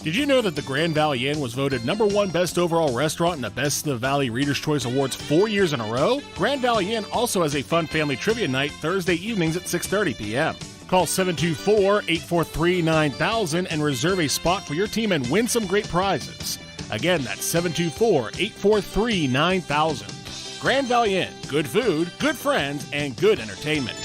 Did you know that the Grand Valley Inn was voted #1 best overall restaurant in the Best of the Valley Reader's Choice Awards 4 years in a row? Grand Valley Inn also has a fun family trivia night Thursday evenings at 6:30 p.m. Call 724-843-9000 and reserve a spot for your team and win some great prizes. Again, that's 724-843-9000. Grand Valley Inn, good food, good friends, and good entertainment.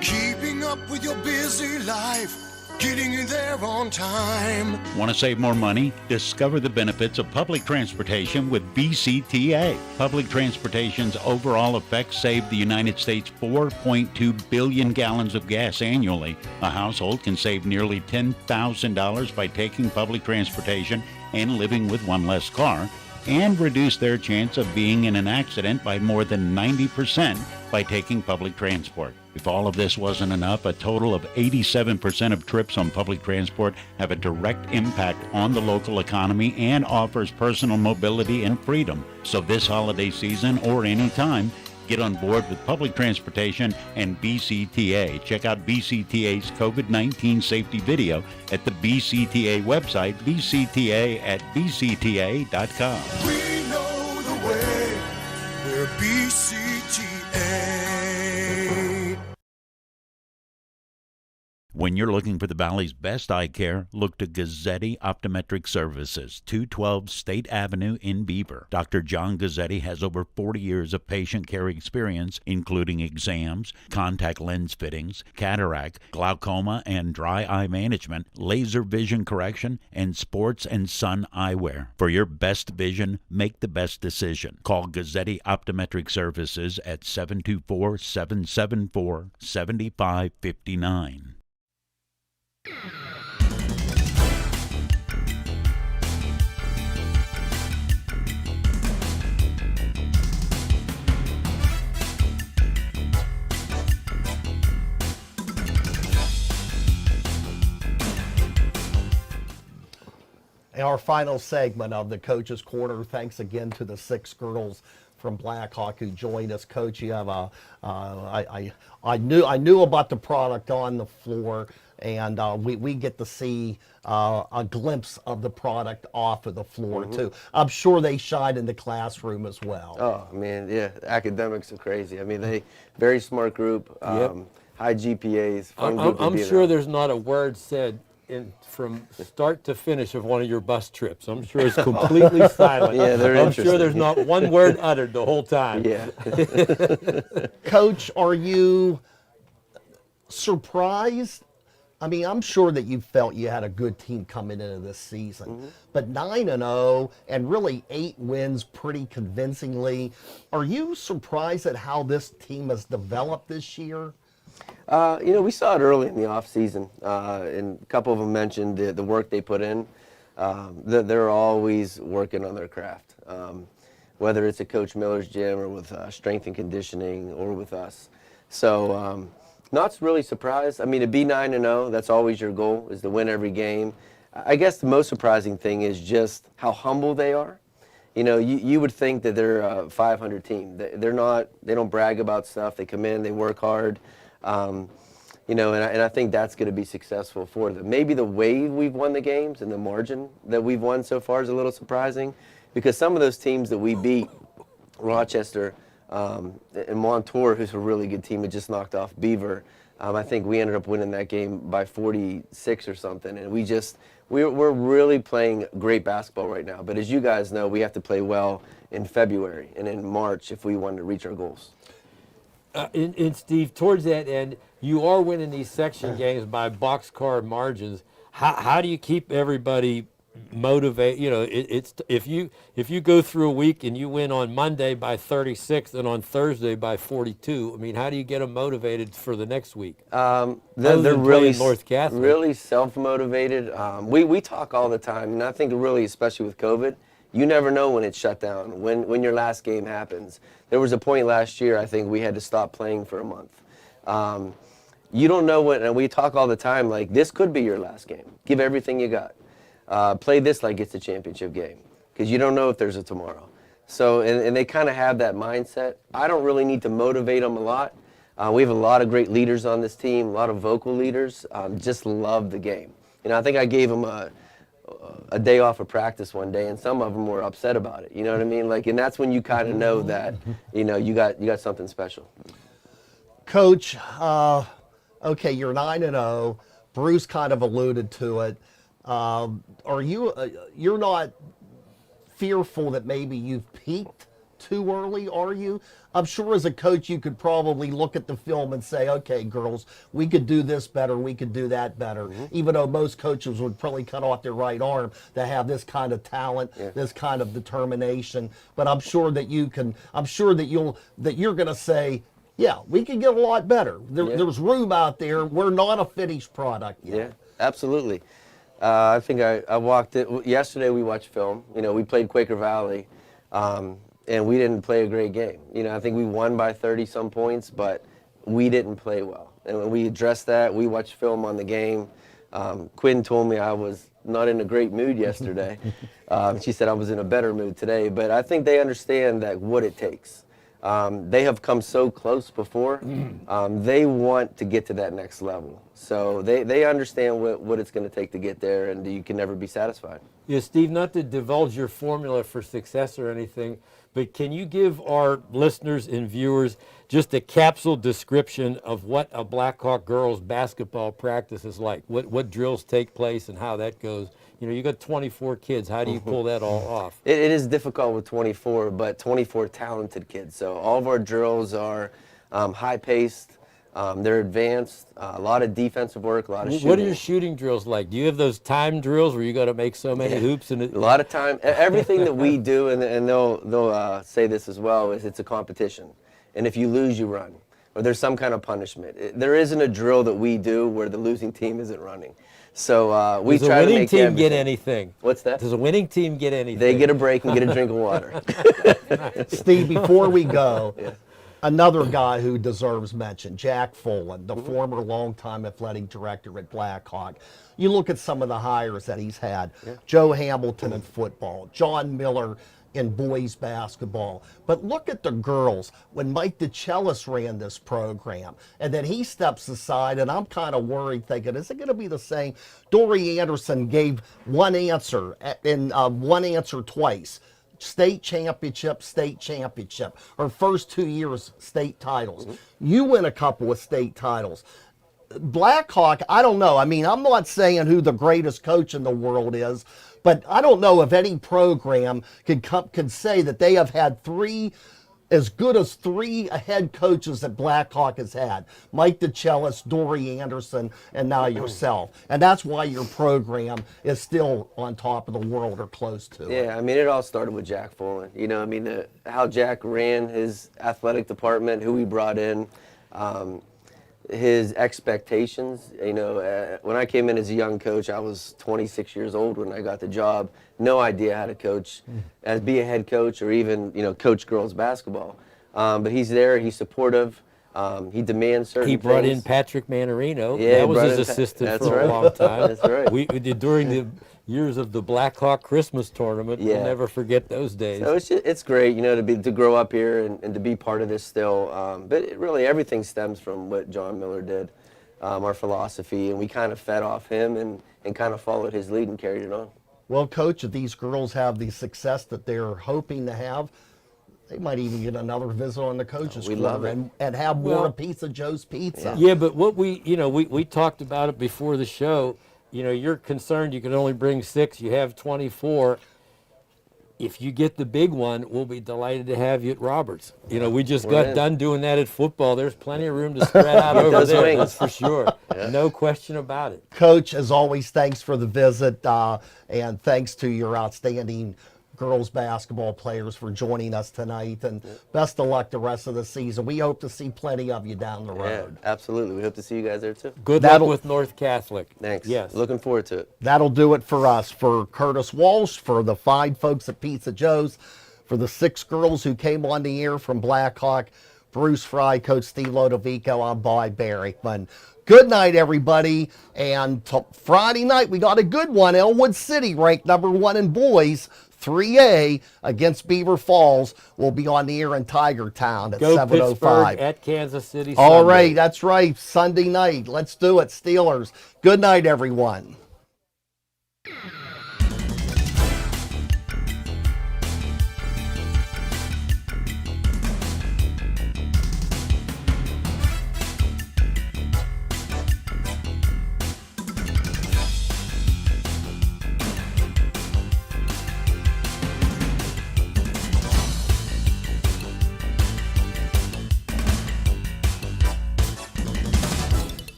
Keeping up with your busy life, getting you there on time. Want to save more money? Discover the benefits of public transportation with BCTA. Public transportation's overall effects save the United States 4.2 billion gallons of gas annually. A household can save nearly $10,000 by taking public transportation and living with one less car, and reduce their chance of being in an accident by more than 90% by taking public transport. If all of this wasn't enough, a total of 87% of trips on public transport have a direct impact on the local economy and offers personal mobility and freedom. So this holiday season or any time, get on board with public transportation and BCTA. Check out BCTA's COVID-19 safety video at the BCTA website, bcta@bcta.com. We know the way. We're BCTA. When you're looking for the Valley's best eye care, look to Gazzetti Optometric Services, 212 State Avenue in Beaver. Dr. John Gazzetti has over 40 years of patient care experience, including exams, contact lens fittings, cataract, glaucoma and dry eye management, laser vision correction, and sports and sun eyewear. For your best vision, make the best decision. Call Gazzetti Optometric Services at 724-774-7559. Our final segment of the Coach's Corner. Thanks again to the 6 girls from Blackhawk who joined us. Coach, you have I knew about the product on the floor, and we get to see a glimpse of the product off of the floor too. I'm sure they shine in the classroom as well. Oh man, yeah, academics are crazy. I mean, they very smart group, high GPAs. Fun group to I'm be sure around. there's not a word said from start to finish of one of your bus trips. I'm sure it's completely silent. Yeah, they're I'm interesting. sure there's not one word uttered the whole time. Yeah. Coach, are you surprised? I mean, I'm sure that you felt you had a good team coming into this season, but 9-0 and really 8 wins pretty convincingly. Are you surprised at how this team has developed this year? You know, we saw it early in the off season, and a couple of them mentioned the work they put in. They're always working on their craft, whether it's at Coach Miller's gym or with strength and conditioning or with us. So, not really surprised. I mean, to be 9-0, that's always your goal, is to win every game. I guess the most surprising thing is just how humble they are You know, you would think that they're a 500 team. They're not. They don't brag about stuff. They come in, they work hard. You know, and I think that's going to be successful for them. Maybe the way we've won the games and the margin that we've won so far is a little surprising, because some of those teams that we beat, Rochester and Montour, who's a really good team, had just knocked off Beaver. I think we ended up winning that game by 46 or something, and we're really playing great basketball right now. But as you guys know, we have to play well in February and in March if we want to reach our goals. And Steve, towards that end, you are winning these section games by boxcar margins. How do you keep everybody motivated? You know, it's if you go through a week and you win on Monday by 36 and on Thursday by 42. I mean, how do you get them motivated for the next week? They're really North Catholic. Really self-motivated. We talk all the time, and I think really, especially with COVID, you never know when it's shut down, when your last game happens. There was a point last year, I think we had to stop playing for a month. You don't know when, and we talk all the time, like, this could be your last game. Give everything you got. Play this like it's a championship game, because you don't know if there's a tomorrow. So, and they kind of have that mindset. I don't really need to motivate them a lot. We have a lot of great leaders on this team, a lot of vocal leaders, just love the game. You know, I think I gave them a day off of practice one day, and some of them were upset about it. You know what I mean? Like, and that's when you kind of know that, you know, you got something special. Coach, okay, you're 9-0. Bruce kind of alluded to it. Are you? You're not fearful that maybe you've peaked too early, are you? I'm sure as a coach you could probably look at the film and say, okay, girls, we could do this better, we could do that better. Even though most coaches would probably cut off their right arm to have this kind of talent, this kind of determination. But I'm sure that you can. I'm sure that you're going to say, yeah, we can get a lot better. There's room out there. We're not a finished product yet. Yeah, absolutely. I think I walked it. Yesterday we watched film. You know, we played Quaker Valley, and we didn't play a great game. You know, I think we won by 30-some points, but we didn't play well. And when we addressed that, we watched film on the game. Quinn told me I was not in a great mood yesterday. She said I was in a better mood today. But I think they understand that what it takes. They have come so close before. They want to get to that next level. So they understand what it's going to take to get there, and you can never be satisfied. Yeah, Steve, not to divulge your formula for success or anything, but can you give our listeners and viewers just a capsule description of what a Blackhawk girls basketball practice is like? What drills take place and how that goes? You know, you got 24 kids. How do you pull that all off? It is difficult with 24, but 24 talented kids. So all of our drills are high-paced. They're advanced. A lot of defensive work, a lot of shooting. What are your shooting drills like? Do you have those time drills where you got to make so many hoops? And a lot of time. Everything that we do, and they'll say this as well, is it's a competition. And if you lose, you run. Or there's some kind of punishment. There isn't a drill that we do where the losing team isn't running. So we try to make Does a winning team get anything? What's that? Does a winning team get anything? They get a break and get a drink of water. Steve, before we go, another guy who deserves mention, Jack Fullen, the former longtime athletic director at Blackhawk. You look at some of the hires that he's had. Joe Hamilton in football, John Miller in boys basketball. But look at the girls. When Mike DeChellis ran this program, and then he steps aside, and I'm kind of worried, thinking, is it going to be the same? Dory Anderson gave one answer, and one answer twice. State championship. Her first 2 years, state titles. You win a couple of state titles. Blackhawk, I don't know. I mean, I'm not saying who the greatest coach in the world is, but I don't know if any program could say that they have had as good as three head coaches that Blackhawk has had. Mike DeChellis, Dory Anderson, and now yourself. And that's why your program is still on top of the world or close to it. Yeah, I mean, it all started with Jack Fullen. You know, I mean, how Jack ran his athletic department, who he brought in, his expectations. You know, when I came in as a young coach, I was 26 years old when I got the job. No idea how to coach, be a head coach, or even, you know, coach girls basketball. But he's there, he's supportive. He demands certain He brought things. in Patrick Mannarino. Yeah, that was brought his in assistant that's for right. a long time. That's right. We did during the years of the Black Hawk Christmas tournament. Yeah. We'll never forget those days. So it's great, to grow up here and to be part of this still. But really, everything stems from what John Miller did, our philosophy, and we kind of fed off him and kind of followed his lead and carried it on. Well, Coach, if these girls have the success that they're hoping to have, they might even get another visit on the coaches' We corner love it. and have more Well, a piece of Joe's Pizza. Yeah, but what we talked about it before the show. You're concerned you can only bring 6. You have 24. If you get the big one, we'll be delighted to have you at Roberts. We just got done doing that at football. There's plenty of room to spread out over Those there, wings. that's for sure. No question about it. Coach, as always, thanks for the visit, and thanks to your outstanding girls basketball players for joining us tonight, and best of luck the rest of the season. We hope to see plenty of you down the road. Yeah, absolutely. We hope to see you guys there too. Good luck with North Catholic. Thanks. Yes. Looking forward to it. That'll do it for us. For Curtis Walsh, for the fine folks at Pizza Joe's, for the 6 girls who came on the air from Black Hawk, Bruce Fry, Coach Steve Lodovico, I'm Bob Barrickman. Good night, everybody. And Friday night, we got a good one. Elwood City, ranked number 1 in boys, 3A, against Beaver Falls. Will be on the air in Tiger Town at Go 7:05. Pittsburgh at Kansas City All Sunday. right, that's right. Sunday night. Let's do it, Steelers. Good night, everyone.